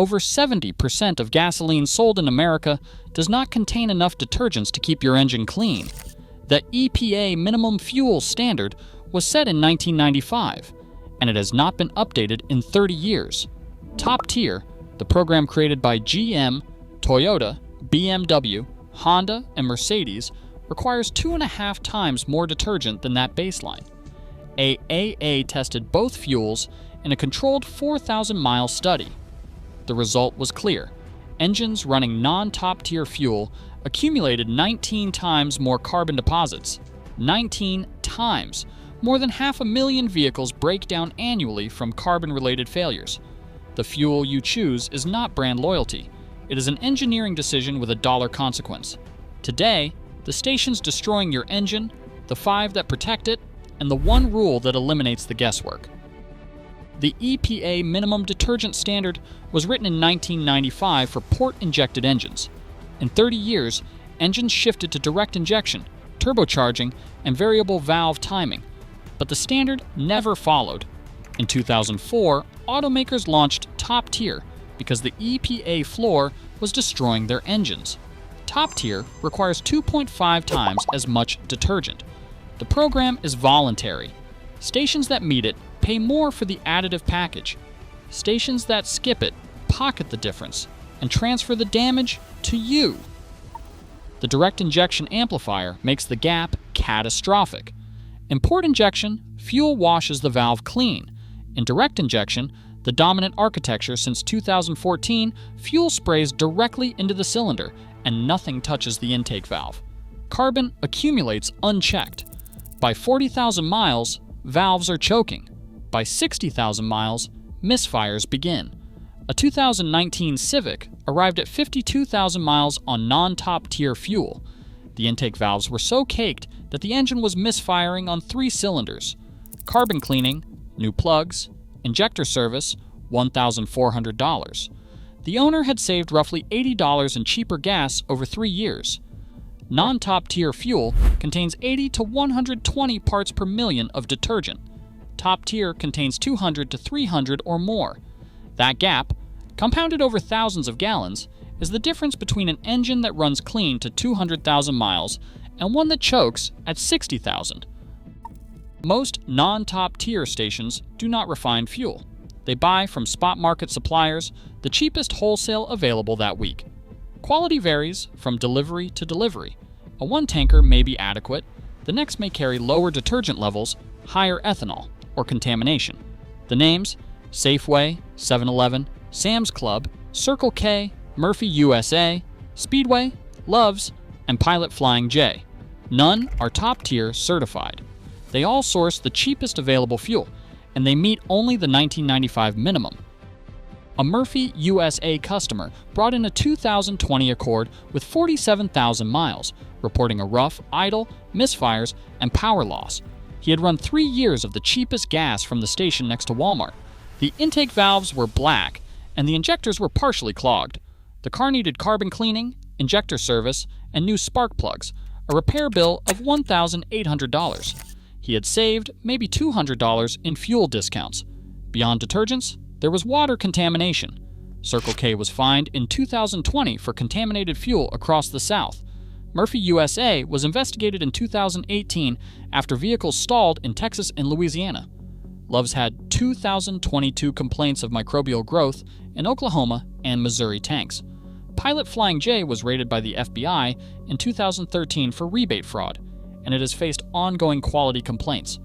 Over 70% of gasoline sold in America does not contain enough detergents to keep your engine clean. The EPA minimum fuel standard was set in 1995, and it has not been updated in 30 years. Top Tier, the program created by GM, Toyota, BMW, Honda, and Mercedes, requires 2.5 times more detergent than that baseline. AAA tested both fuels in a controlled 4,000-mile study. The result was clear. Engines running non-top tier fuel accumulated 19 times more carbon deposits. 19 times! More than 500,000 vehicles break down annually from carbon-related failures. The fuel you choose is not brand loyalty. It is an engineering decision with a dollar consequence. Today, the stations destroying your engine, the 5 that protect it, and the one rule that eliminates the guesswork. The EPA minimum detergent standard was written in 1995 for port-injected engines. In 30 years, engines shifted to direct injection, turbocharging, and variable valve timing. But the standard never followed. In 2004, automakers launched Top Tier because the EPA floor was destroying their engines. Top Tier requires 2.5 times as much detergent. The program is voluntary. Stations that meet it pay more for the additive package. Stations that skip it pocket the difference and transfer the damage to you. The direct injection amplifier makes the gap catastrophic. In port injection, fuel washes the valve clean. In direct injection, the dominant architecture since 2014, fuel sprays directly into the cylinder and nothing touches the intake valve. Carbon accumulates unchecked. By 40,000 miles, valves are choking. By 60,000 miles, misfires begin. A 2019 Civic arrived at 52,000 miles on non-top tier fuel. The intake valves were so caked that the engine was misfiring on 3 cylinders. Carbon cleaning, new plugs, injector service, $1,400. The owner had saved roughly $80 in cheaper gas over 3 years. Non-top tier fuel contains 80 to 120 parts per million of detergent. Top tier contains 200 to 300 or more. That gap, compounded over thousands of gallons, is the difference between an engine that runs clean to 200,000 miles and one that chokes at 60,000. Most non-top tier stations do not refine fuel. They buy from spot market suppliers, the cheapest wholesale available that week. Quality varies from delivery to delivery. A one tanker may be adequate, the next may carry lower detergent levels, higher ethanol, or contamination. The names: Safeway, 7-Eleven, Sam's Club, Circle K, Murphy USA, Speedway, Love's, and Pilot Flying J. None are top tier certified. They all source the cheapest available fuel, and they meet only the 1995 minimum. A Murphy USA customer brought in a 2020 Accord with 47,000 miles, reporting a rough, idle, misfires, and power loss. He had run 3 years of the cheapest gas from the station next to Walmart. The intake valves were black, and the injectors were partially clogged. The car needed carbon cleaning, injector service, and new spark plugs, a repair bill of $1,800. He had saved maybe $200 in fuel discounts. Beyond detergents, there was water contamination. Circle K was fined in 2020 for contaminated fuel across the South. Murphy USA was investigated in 2018 after vehicles stalled in Texas and Louisiana. Love's had 2,022 complaints of microbial growth in Oklahoma and Missouri tanks. Pilot Flying J was raided by the FBI in 2013 for rebate fraud, and it has faced ongoing quality complaints.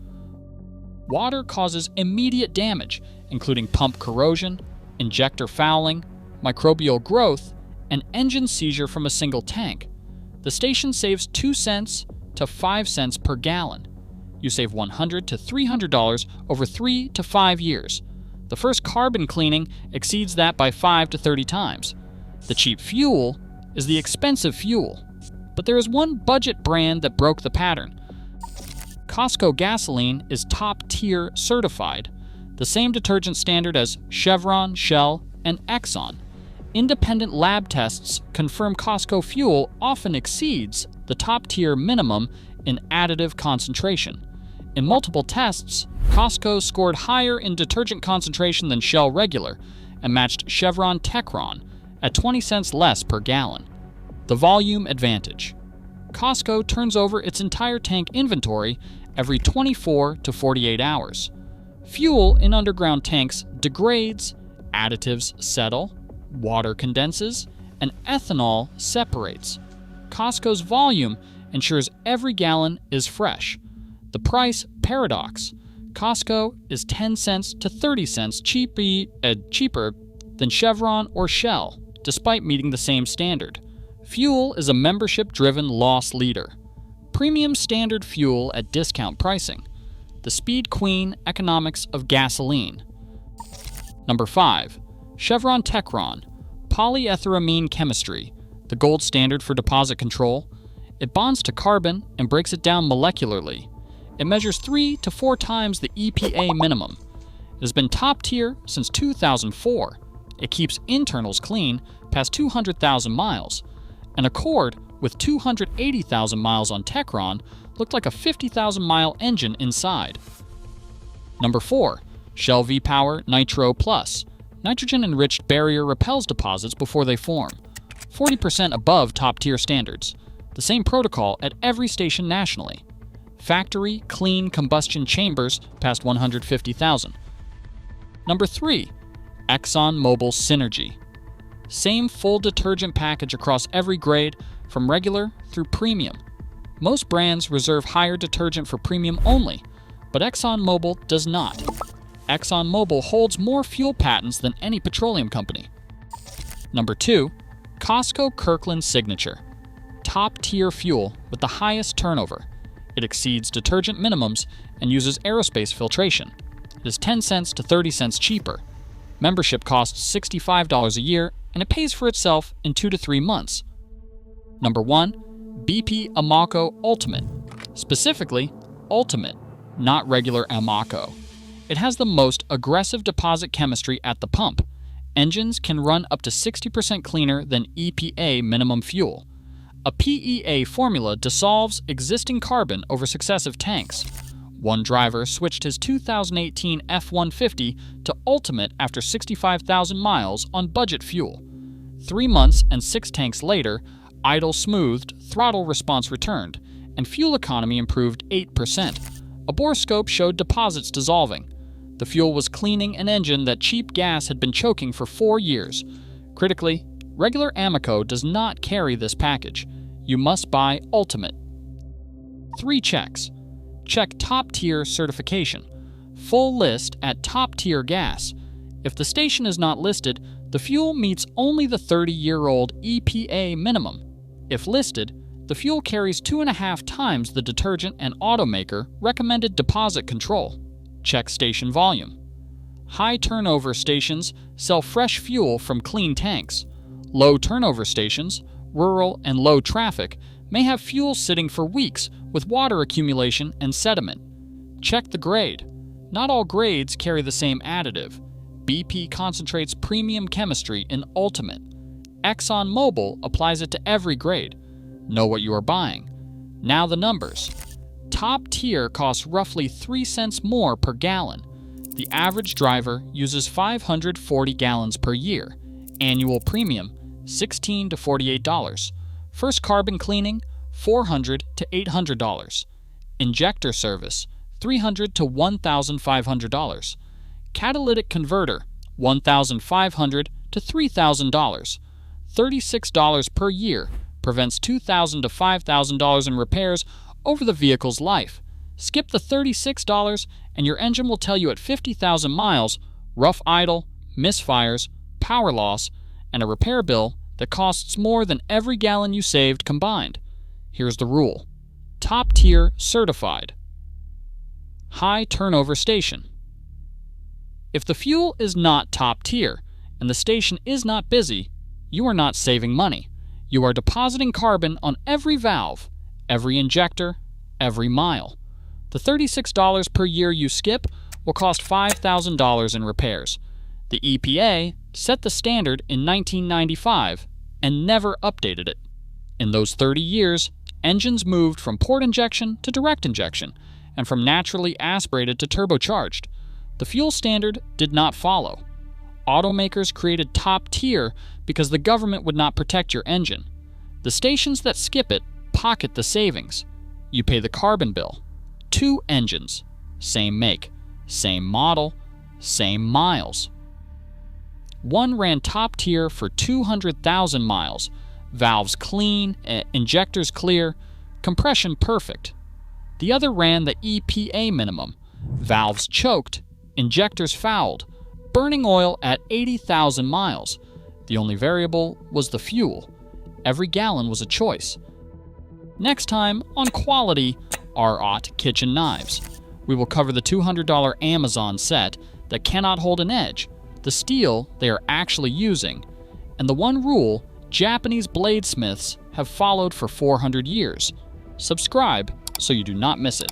Water causes immediate damage, including pump corrosion, injector fouling, microbial growth, and engine seizure from a single tank. The station saves 2 cents to 5 cents per gallon. You save $100 to $300 over 3 to 5 years. The first carbon cleaning exceeds that by 5 to 30 times. The cheap fuel is the expensive fuel. But there is one budget brand that broke the pattern. Costco gasoline is top tier certified, the same detergent standard as Chevron, Shell, and Exxon. Independent lab tests confirm Costco fuel often exceeds the top tier minimum in additive concentration. In multiple tests, Costco scored higher in detergent concentration than Shell regular, and matched Chevron Techron at 20 cents less per gallon. The volume advantage. Costco turns over its entire tank inventory every 24 to 48 hours. Fuel in underground tanks degrades, additives settle, water condenses, and ethanol separates. Costco's volume ensures every gallon is fresh. The price paradox. Costco is 10 cents to 30 cents cheaper than Chevron or Shell, despite meeting the same standard. Fuel is a membership-driven loss leader. Premium standard fuel at discount pricing. The speed queen economics of gasoline. Number 5. Chevron Techron. Polyetheramine chemistry, the gold standard for deposit control. It bonds to carbon and breaks it down molecularly. It measures 3 to 4 times the EPA minimum. It has been top tier since 2004. It keeps internals clean past 200,000 miles. An Accord with 280,000 miles on Techron looked like a 50,000-mile engine inside. Number 4. Shell V-Power Nitro Plus. Nitrogen-enriched barrier repels deposits before they form. 40% above top-tier standards. The same protocol at every station nationally. Factory clean combustion chambers past 150,000. Number 3. ExxonMobil Synergy. Same full detergent package across every grade, from regular through premium. Most brands reserve higher detergent for premium only, but ExxonMobil does not. ExxonMobil holds more fuel patents than any petroleum company. Number 2. Costco Kirkland Signature. Top-tier fuel with the highest turnover. It exceeds detergent minimums and uses aerospace filtration. It is 10 cents to 30 cents cheaper. Membership costs $65 a year, and it pays for itself in 2 to 3 months. Number 1. BP Amoco Ultimate. Specifically, Ultimate, not regular Amoco. It has the most aggressive deposit chemistry at the pump. Engines can run up to 60% cleaner than EPA minimum fuel. A PEA formula dissolves existing carbon over successive tanks. One driver switched his 2018 F-150 to Ultimate after 65,000 miles on budget fuel. 3 months and 6 tanks later, idle smoothed, throttle response returned, and fuel economy improved 8%. A borescope showed deposits dissolving. The fuel was cleaning an engine that cheap gas had been choking for 4 years. Critically, regular Amoco does not carry this package. You must buy Ultimate. 3 checks. Check top-tier certification. Full list at top-tier gas. If the station is not listed, the fuel meets only the 30-year-old EPA minimum. If listed, the fuel carries 2.5 times the detergent and automaker recommended deposit control. Check station volume. High turnover stations sell fresh fuel from clean tanks. Low turnover stations, rural and low traffic, may have fuel sitting for weeks with water accumulation and sediment. Check the grade. Not all grades carry the same additive. BP concentrates premium chemistry in Ultimate. ExxonMobil applies it to every grade. Know what you are buying. Now the numbers. Top tier costs roughly 3 cents more per gallon. The average driver uses 540 gallons per year. Annual premium, $16 to $48. First carbon cleaning, $400 to $800. Injector service, $300 to $1,500. Catalytic converter, $1,500 to $3,000. $36 per year prevents $2,000 to $5,000 in repairs over the vehicle's life. Skip the $36 and your engine will tell you at 50,000 miles, rough idle, misfires, power loss, and a repair bill that costs more than every gallon you saved combined. Here's the rule. Top tier certified. High turnover station. If the fuel is not top tier and the station is not busy, you are not saving money. You are depositing carbon on every valve, every injector, every mile. The $36 per year you skip will cost $5,000 in repairs. The EPA set the standard in 1995 and never updated it. In those 30 years, engines moved from port injection to direct injection and from naturally aspirated to turbocharged. The fuel standard did not follow. Automakers created top tier because the government would not protect your engine. The stations that skip it pocket the savings. You pay the carbon bill. 2 engines, same make, same model, same miles. One ran top tier for 200,000 miles, valves clean, injectors clear, compression perfect. The other ran the EPA minimum, valves choked, injectors fouled, burning oil at 80,000 miles. The only variable was the fuel. Every gallon was a choice. Next time on Quality R-Aught Kitchen Knives, we will cover the $200 Amazon set that cannot hold an edge, the steel they are actually using, and the one rule Japanese bladesmiths have followed for 400 years. Subscribe so you do not miss it.